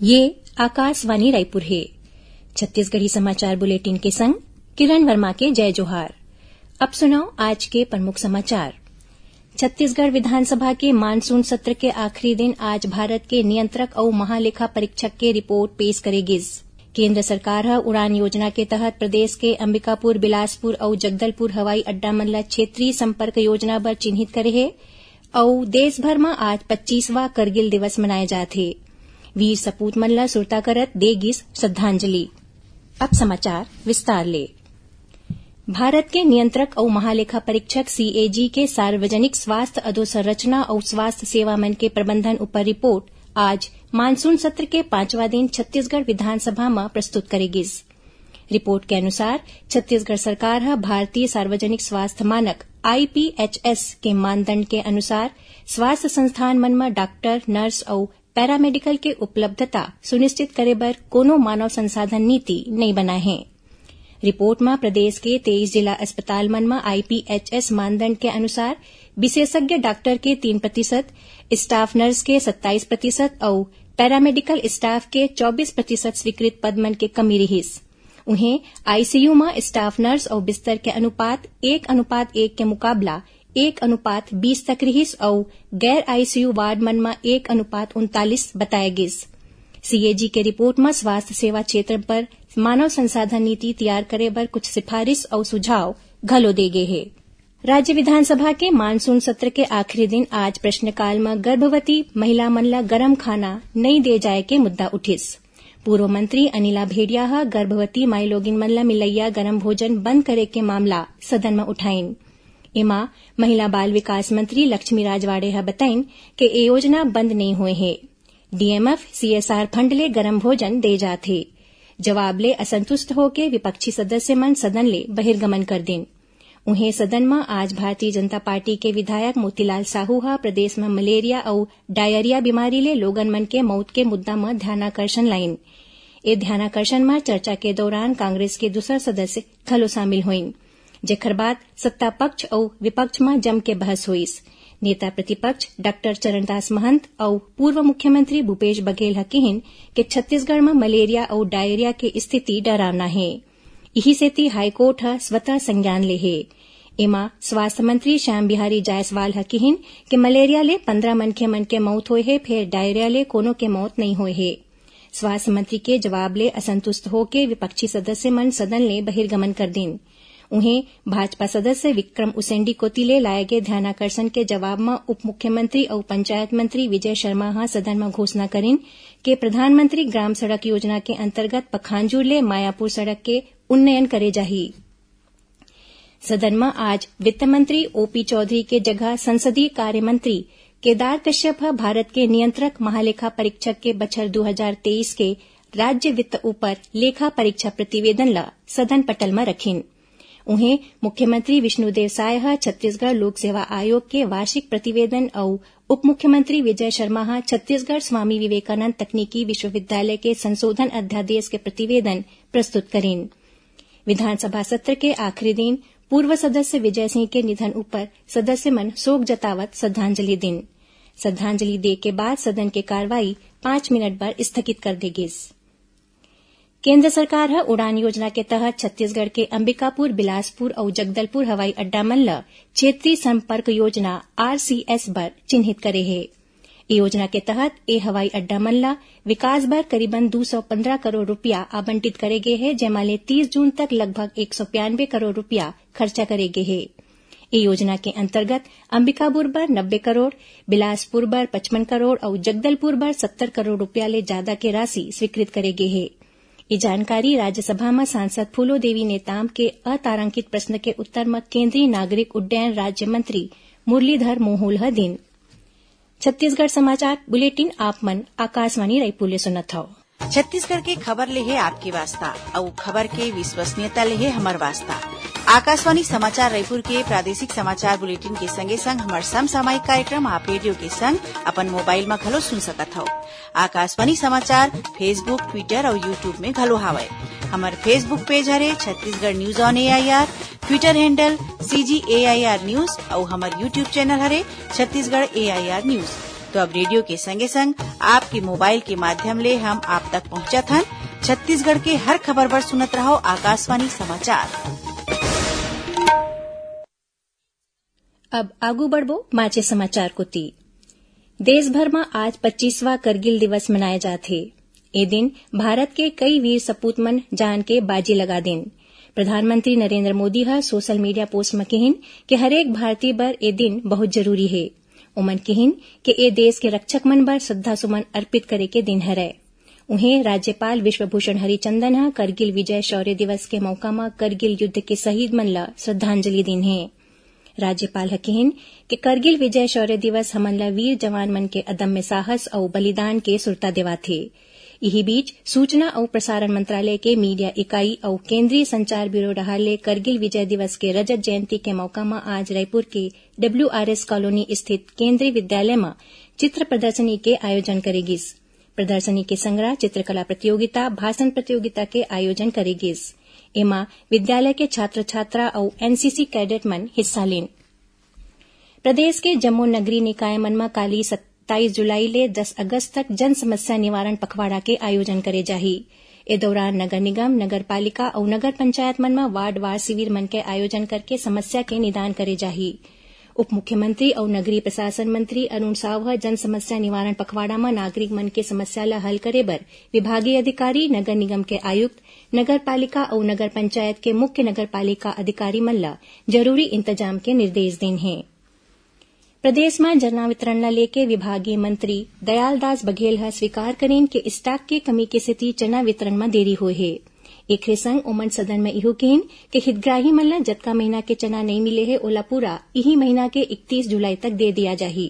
ये आकाशवाणी रायपुर है। छत्तीसगढ़ी समाचार बुलेटिन के संग किरण वर्मा के जय जोहार। अब सुनाओ आज के प्रमुख समाचार। छत्तीसगढ़ विधानसभा के मानसून सत्र के आखिरी दिन आज भारत के नियंत्रक और महालेखा परीक्षक के रिपोर्ट पेश करेगी। केंद्र सरकार उड़ान योजना के तहत प्रदेश के अंबिकापुर, बिलासपुर और जगदलपुर हवाई अड्डा मन ला क्षेत्रीय संपर्क योजना बर चिन्हित करे है और देश भर में आज 25वां करगिल दिवस मनाए जाथे। वीर सपूत मन ला सुरता करत देगिस श्रद्धांजलि। अब समाचार विस्तार ले। भारत के नियंत्रक और महालेखा परीक्षक सीएजी के सार्वजनिक स्वास्थ्य अधोसंरचना और स्वास्थ्य सेवा मन के प्रबंधन उपर रिपोर्ट आज मानसून सत्र के 5वां दिन छत्तीसगढ़ विधानसभा में प्रस्तुत करेगी। रिपोर्ट के अनुसार छत्तीसगढ़ सरकार भारतीय सार्वजनिक स्वास्थ्य मानक आईपीएचएस के मानदंड के अनुसार स्वास्थ्य संस्थान मन में डॉक्टर, नर्स और पैरामेडिकल के उपलब्धता सुनिश्चित करे बर कोनो मानव संसाधन नीति नहीं बनाए हैं। रिपोर्ट में प्रदेश के 23 जिला अस्पताल मन में आईपीएचएस मानदंड के अनुसार विशेषज्ञ डॉक्टर के 3%, स्टाफ नर्स के 27% और पैरामेडिकल स्टाफ के 24% स्वीकृत पद मन के कमी रहीस। उन्हें आईसीयू में स्टाफ नर्स और बिस्तर के अनुपात 1:1 के मुकाबला 1:20 तक रहीस और गैर आईसीयू वार्ड मन में 1:39 बताया गिस। सीएजी के रिपोर्ट में स्वास्थ्य सेवा क्षेत्र पर मानव संसाधन नीति तैयार करे बर कुछ सिफारिश और सुझाव घलो दे गए है। राज्य विधानसभा के मानसून सत्र के आखिरी दिन आज प्रश्नकाल में गर्भवती महिला मन ला गरम खाना नहीं दे जाए के मुद्दा उठिस। पूर्व मंत्री अनिला भेड़िया गर्भवती माई लोगिन मन ला मिलैया गरम भोजन बंद करे के मामला सदन में उठाइन। एमा महिला बाल विकास मंत्री लक्ष्मी राजवाड़े बताइन कि ये योजना बंद नहीं हुए है। डीएमएफ सीएसआर फंड ले गरम भोजन दे जाथे। जवाब ले असंतुष्ट होके विपक्षी सदस्य मन सदन ले बहिर्गमन कर दिन। उन्हें सदन में आज भारतीय जनता पार्टी के विधायक मोतीलाल साहू प्रदेश में मलेरिया और डायरिया बीमारी ले लोगन मन के मौत के मुद्दा में ध्यानाकर्षण लाइन। ए ध्यानाकर्षण में चर्चा के दौरान कांग्रेस के दूसरा सदस्य घलो शामिल हुईन, जेकर बाद सत्ता पक्ष और विपक्ष में जम के बहस हुईस। नेता प्रतिपक्ष डॉक्टर चरणदास महंत और पूर्व मुख्यमंत्री भूपेश बघेल कहिन कि छत्तीसगढ़ में मलेरिया और डायरिया की स्थिति डरावना है। यही सेती हाईकोर्ट स्वतः संज्ञान ले है। एमा स्वास्थ्य मंत्री श्याम बिहारी जायसवाल कहिन कि मलेरिया ले 15 मनखे मन के मौत हुए है, फिर डायरिया ले कोनो के मौत नहीं हुए है। स्वास्थ्य मंत्री के जवाब ले असंतुष्ट होके विपक्षी सदस्य मन सदन ले बहिर्गमन कर दिन। उन्हें भाजपा सदस्य विक्रम उसेंडी कोतिले लाए गए ध्यानाकर्षण के जवाब में उप मुख्यमंत्री और पंचायत मंत्री विजय शर्मा सदन में घोषणा करीन कि प्रधानमंत्री ग्राम सड़क योजना के अंतर्गत पखांजूर ले मायापुर सड़क के उन्नयन करे जाही। सदन में आज वित्त मंत्री ओपी चौधरी के जगह संसदीय कार्य मंत्री केदार कश्यप भारत के नियंत्रक महालेखा परीक्षक के बछर 2023 के राज्य वित्त ऊपर लेखा परीक्षा प्रतिवेदन ला सदन पटल में रखीन। उन्हें मुख्यमंत्री विष्णुदेव साय छत्तीसगढ़ लोक सेवा आयोग के वार्षिक प्रतिवेदन और उप मुख्यमंत्री विजय शर्मा छत्तीसगढ़ स्वामी विवेकानंद तकनीकी विश्वविद्यालय के संशोधन अध्यादेश के प्रतिवेदन प्रस्तुत करें। विधानसभा सत्र के आखिरी दिन पूर्व सदस्य विजय सिंह के निधन ऊपर सदस्य मन शोक जतावत श्रद्धांजलि दिन। श्रद्धांजलि दे के बाद सदन की कार्रवाई 5 मिनट पर स्थगित कर देगी। केंद्र सरकार उड़ान योजना के तहत छत्तीसगढ़ के अंबिकापुर, बिलासपुर और जगदलपुर हवाई अड्डा मन ला क्षेत्रीय संपर्क योजना आरसीएस बर चिन्हित करे है। ये योजना के तहत ए हवाई अड्डा मन ला विकास बर करीबन 215 करोड़ रुपया आवंटित करे गए है, जेमा ले 30 जून तक लगभग 192 करोड़ रुपया खर्चा करे गए है। ये योजना के अंतर्गत अंबिकापुर बर 90 करोड़, बिलासपुर बर 55 करोड़ और जगदलपुर बर 70 करोड़ रुपया ले ज्यादा के राशि स्वीकृत करे गए है। ये जानकारी राज्यसभा में सांसद फूलो देवी नेताम के अतारांकित प्रश्न के उत्तर में केंद्रीय नागरिक उड्डयन राज्य मंत्री मुरलीधर मोहोल दिन। छत्तीसगढ़ समाचार बुलेटिन आप मन आकाशवाणी रायपुर ले सुनत हव। छत्तीसगढ़ के खबर ले है आपके वास्ता और खबर के विश्वसनीयता ले है हमर वास्ता। आकाशवाणी समाचार रायपुर के प्रादेशिक समाचार बुलेटिन के संगे संग हमार समसामयिक कार्यक्रम आप रेडियो के संग अपन मोबाइल में घलो सुन सकत हव। आकाशवाणी समाचार फेसबुक, ट्विटर और यूट्यूब में घलो हावय। हमार फेसबुक पेज हरे Chhattisgarh news on AIR, Twitter handle CGAIR news और हमार यूट्यूब चैनल हरे छत्तीसगढ़ AIR न्यूज। तो अब रेडियो के संगे संग आपके मोबाइल के माध्यम ले हम आप तक पहुंचत हन। छत्तीसगढ़ के हर खबर पर सुनत रहो आकाशवाणी समाचार। अब आगू बढ़बो माचे समाचार को ती। देश भर में आज 25वां करगिल दिवस मनाए जाथे। ए दिन भारत के कई वीर सपूत मन जान के बाजी लगा दिन। प्रधानमंत्री नरेंद्र मोदी हा सोशल मीडिया पोस्ट में कहिन कि हरेक भारतीय बर ए दिन बहुत जरूरी है। ओमन कहिन कि ए देश के रक्षक मन बर श्रद्धा सुमन अर्पित करे के दिन हरय। उन्हें राज्यपाल विश्वभूषण हरिचंदन हा करगिल विजय शौर्य दिवस के मौका में करगिल युद्ध के शहीद मन ला श्रद्धांजलि दिन है। राज्यपाल ह कहिन कि करगिल विजय शौर्य दिवस हमन ला वीर जवान मन के अदम्य साहस और बलिदान के सुरता देवाथे। इही बीच सूचना और प्रसारण मंत्रालय के मीडिया इकाई और केंद्रीय संचार ब्यूरो डहाले करगिल विजय दिवस के रजत जयंती के मौका में आज रायपुर के WRS कॉलोनी स्थित केंद्रीय विद्यालय में चित्र प्रदर्शनी के आयोजन करेगिस। प्रदर्शनी के संग्रह चित्रकला प्रतियोगिता, भाषण प्रतियोगिता के आयोजन करेगिस। एमा विद्यालय के छात्र छात्रा और NCC कैडेट मन हिस्सा लेन। प्रदेश के जम्मू नगरी निकाय मन में काली 27 जुलाई ले 10 अगस्त तक जन समस्या निवारण पखवाड़ा के आयोजन करे जाही। ए दौरान नगर निगम, नगर पालिका और नगर पंचायत मन में वार्ड वार शिविर मन के आयोजन करके समस्या के निदान करे जाही। उप मुख्यमंत्री और नगरीय प्रशासन मंत्री अरुण साव ह जन समस्या निवारण पखवाड़ा में नागरिक मन के समस्या ला हल करे बर विभागीय अधिकारी, नगर निगम के आयुक्त, नगर पालिका और नगर पंचायत के मुख्य नगर पालिका अधिकारी मन ला जरूरी इंतजाम के निर्देश देन हैं। प्रदेश में चना वितरण ला लेके विभागीय मंत्री दयालदास बघेल ह स्वीकार करेन कि स्टॉक के कमी के स्थिति चना वितरण में देरी होय है। एखरे संग ओमन सदन में इहो कहिन कि हितग्राही मन ला जतका महीना के चना नहीं मिले है ओला पूरा इही महीना के 31 जुलाई तक दे दिया जाही।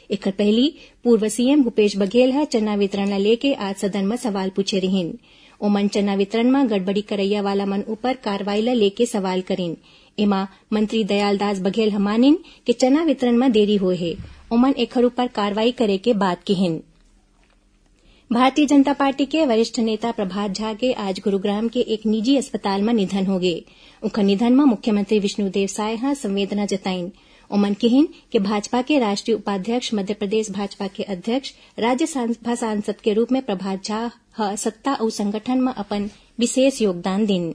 एकर पहली पूर्व सीएम भूपेश बघेल ह चना वितरण ला लेके आज सदन में सवाल पूछे रहिन। ओमन चना वितरण में गड़बड़ी करैया वाला मन ऊपर कार्रवाई ला लेके सवाल करेन। एमा मंत्री दयालदास बघेल ह मानिन कि चना वितरण में देरी होय है। ओमन एकर ऊपर कार्रवाई करे के बात कहिन। भारतीय जनता पार्टी के वरिष्ठ नेता प्रभात झा के आज गुरुग्राम के एक निजी अस्पताल में निधन हो गए। उनका निधन में मुख्यमंत्री विष्णुदेव साय हा संवेदना जताइन। ओमन कहिन कि भाजपा के राष्ट्रीय उपाध्यक्ष, मध्य प्रदेश भाजपा के अध्यक्ष, राज्यसभा सांसद के रूप में प्रभात झा ह सत्ता और संगठन में अपन विशेष योगदान दिन।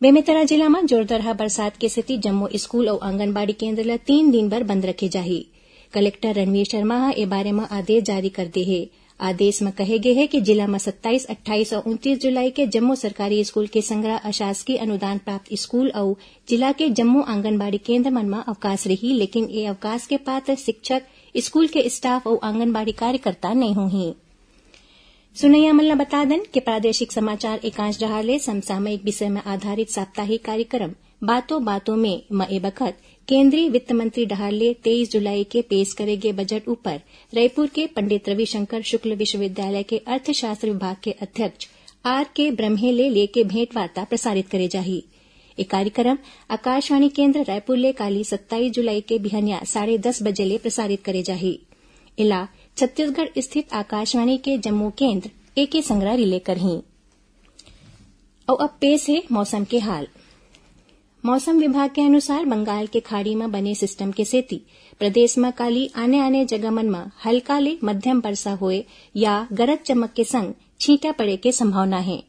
बेमेतरा जिला में जोरदार बरसात के स्थिति जम्मू स्कूल और आंगनबाड़ी केंद्र ला 3 दिन बर बंद रखे जाही। कलेक्टर रणवीर शर्मा हा ए बारे में आदेश जारी कर दे है। आदेश में कहे गए है कि जिला में 27, 28 और 29 जुलाई के जम्मू सरकारी स्कूल के संग्रह अशासकीय अनुदान प्राप्त स्कूल और जिला के जम्मू आंगनबाड़ी केंद्र मन में अवकाश रही, लेकिन ये अवकाश के पात्र शिक्षक, स्कूल के स्टाफ और आंगनबाड़ी कार्यकर्ता नहीं होही। सुनैया मन ला बता दें कि प्रादेशिक समाचार एकांश डहाले समसामयिक विषय में आधारित साप्ताहिक कार्यक्रम बातों बातों में ए बखत केंद्रीय वित्त मंत्री डहाले 23 जुलाई के पेश करेगे बजट ऊपर रायपुर के पंडित रविशंकर शुक्ल विश्वविद्यालय के अर्थशास्त्र विभाग के अध्यक्ष RK ब्रह्मेले लेके भेंट वार्ता प्रसारित करे जाही। ये कार्यक्रम आकाशवाणी केंद्र रायपुर ले काली 27 जुलाई के बिहनिया 10:30 बजे ले प्रसारित करे जाही। इला छत्तीसगढ़ स्थित आकाशवाणी के जम्मू केंद्र एके संग्रह रिले करही। और अब पेश है मौसम के हाल। मौसम विभाग के अनुसार बंगाल के खाड़ी में बने सिस्टम के सेती प्रदेश में काली आने जगह मन में हल्का ले मध्यम वर्षा होए या गरज चमक के संग छींटा पड़े के संभावना है।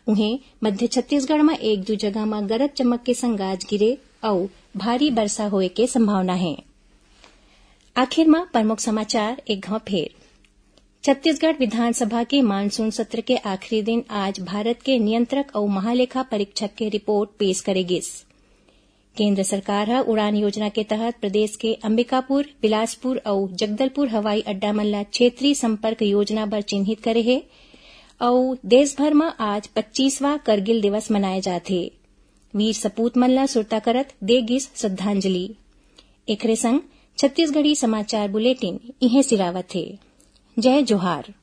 उन्हें मध्य छत्तीसगढ़ में 1-2 जगह में गरज चमक के संग गाज गिरे और भारी वर्षा होए के संभावना है। आखिर में प्रमुख समाचार एक घाव फेर। छत्तीसगढ़ विधानसभा के मानसून सत्र के आखिरी दिन आज भारत के नियंत्रक और महालेखा परीक्षक के रिपोर्ट पेश करेगी। केंद्र सरकार उड़ान योजना के तहत प्रदेश के अंबिकापुर, बिलासपुर और जगदलपुर हवाई अड्डा मन ला क्षेत्रीय संपर्क योजना बर चिन्हित करे है और देश भर में आज 25वां करगिल दिवस मनाए जाथे। वीर सपूत मन ला सुरता करत दे गिस श्रद्धांजलि। एकरे संग छत्तीसगढ़ी समाचार बुलेटिन इहे सिरावत है। जय जोहार।